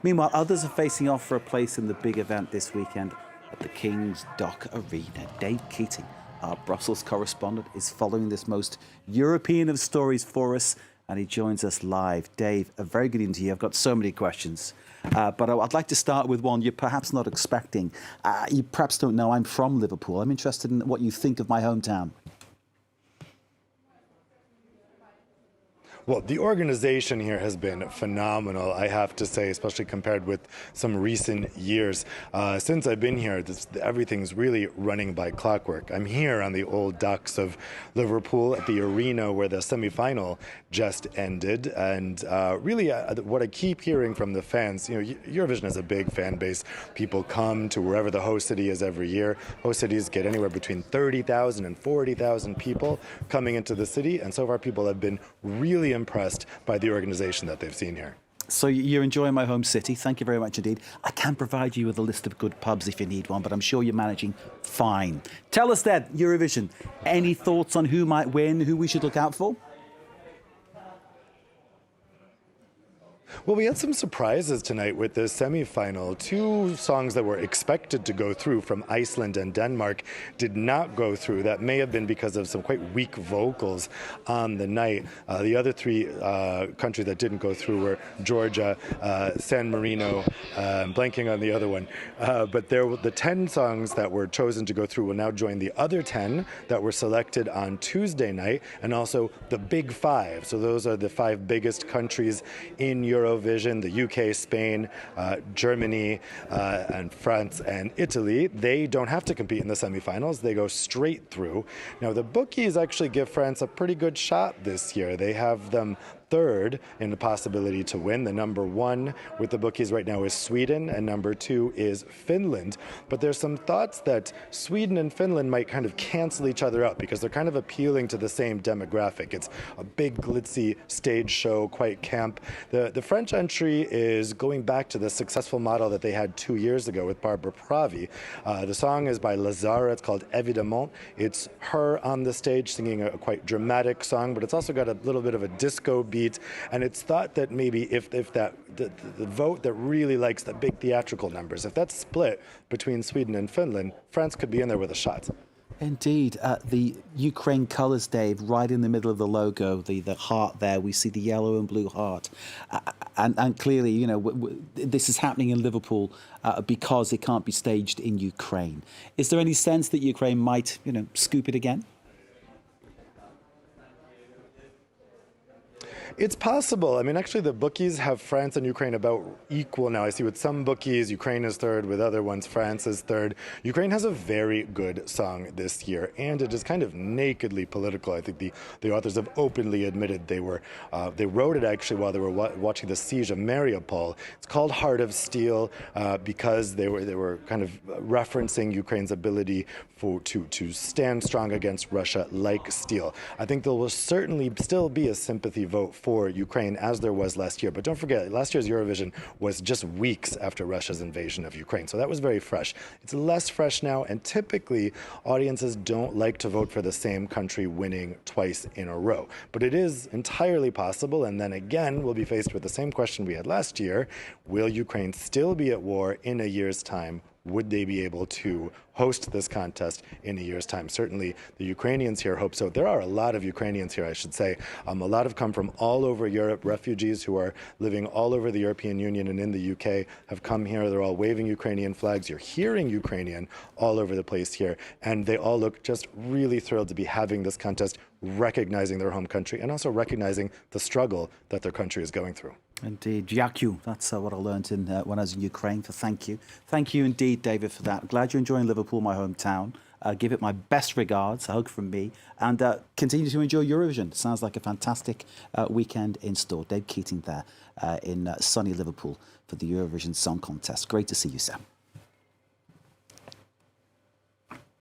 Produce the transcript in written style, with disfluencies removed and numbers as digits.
Meanwhile, others are facing off for a place in the big event this weekend at the King's Dock Arena. Dave Keating, our Brussels correspondent, is following this most European of stories for us, and he joins us live. Dave, a very good evening to you. I've got so many questions, but I'd like to start with one you're perhaps not expecting. You perhaps don't know I'm from Liverpool. I'm interested in what you think of my hometown. Well, the organization here has been phenomenal, I have to say, especially compared with some recent years. Since I've been here, everything's really running by clockwork. I'm here on the old docks of Liverpool at the arena where the semi-final just ended. And really, what I keep hearing from the fans, Eurovision has a big fan base. People come to wherever the host city is every year. Host cities get anywhere between 30,000 and 40,000 people coming into the city. And so far, people have been really impressed by the organization that they've seen here. So you're enjoying my home city. Thank you very much indeed. I can provide you with a list of good pubs if you need one, but I'm sure you're managing fine. Tell us then, Eurovision, any thoughts on who might win, who we should look out for? Well, we had some surprises tonight with the semi-final. Two songs that were expected to go through from Iceland and Denmark did not go through. That may have been because of some quite weak vocals on the night. The other three countries that didn't go through were Georgia, San Marino, I'm blanking on the other one. But the 10 songs that were chosen to go through will now join the other 10 that were selected on Tuesday night, and also the Big Five. So those are the 5 biggest countries in Eurovision: the UK, Spain, Germany, and France and Italy. They don't have to compete in the semifinals. They go straight through. Now, the bookies actually give France a pretty good shot this year. They have them third in the possibility to win. The number 1 with the bookies right now is Sweden, and number 2 is Finland. But there's some thoughts that Sweden and Finland might kind of cancel each other out because they're kind of appealing to the same demographic. It's a big glitzy stage show, quite camp. The French entry is going back to the successful model that they had 2 years ago with Barbara Pravi. The song is by Lazara. It's called Évidemment. It's her on the stage singing a quite dramatic song, but it's also got a little bit of a disco beat. And it's thought that maybe if the vote that really likes the big theatrical numbers, if that's split between Sweden and Finland, France could be in there with a shot. Indeed. The Ukraine colours, Dave, right in the middle of the logo, the heart there, we see the yellow and blue heart. And clearly, this is happening in Liverpool because it can't be staged in Ukraine. Is there any sense that Ukraine might, scoop it again? It's possible. I mean, actually, the bookies have France and Ukraine about equal now. I see with some bookies, Ukraine is third. With other ones, France is third. Ukraine has a very good song this year, and it is kind of nakedly political. I think the authors have openly admitted they wrote it actually while they were watching the siege of Mariupol. It's called Heart of Steel because they were kind of referencing Ukraine's ability to stand strong against Russia like steel. I think there will certainly still be a sympathy vote for Ukraine, as there was last year. But don't forget, last year's Eurovision was just weeks after Russia's invasion of Ukraine. So that was very fresh. It's less fresh now, and typically audiences don't like to vote for the same country winning twice in a row. But it is entirely possible, and then again, we'll be faced with the same question we had last year. Will Ukraine still be at war in a year's time? Would they be able to host this contest in a year's time? Certainly, the Ukrainians here hope so. There are a lot of Ukrainians here, I should say. A lot have come from all over Europe. Refugees who are living all over the European Union and in the UK have come here. They're all waving Ukrainian flags. You're hearing Ukrainian all over the place here. And they all look just really thrilled to be having this contest, recognizing their home country and also recognizing the struggle that their country is going through. Indeed. Dziękuję. That's what I learned when I was in Ukraine, so thank you. Thank you indeed, David, for that. Glad you're enjoying Liverpool, my hometown. Give it my best regards, a hug from me, and continue to enjoy Eurovision. Sounds like a fantastic weekend in store. Dave Keating there in sunny Liverpool for the Eurovision Song Contest. Great to see you, Sam.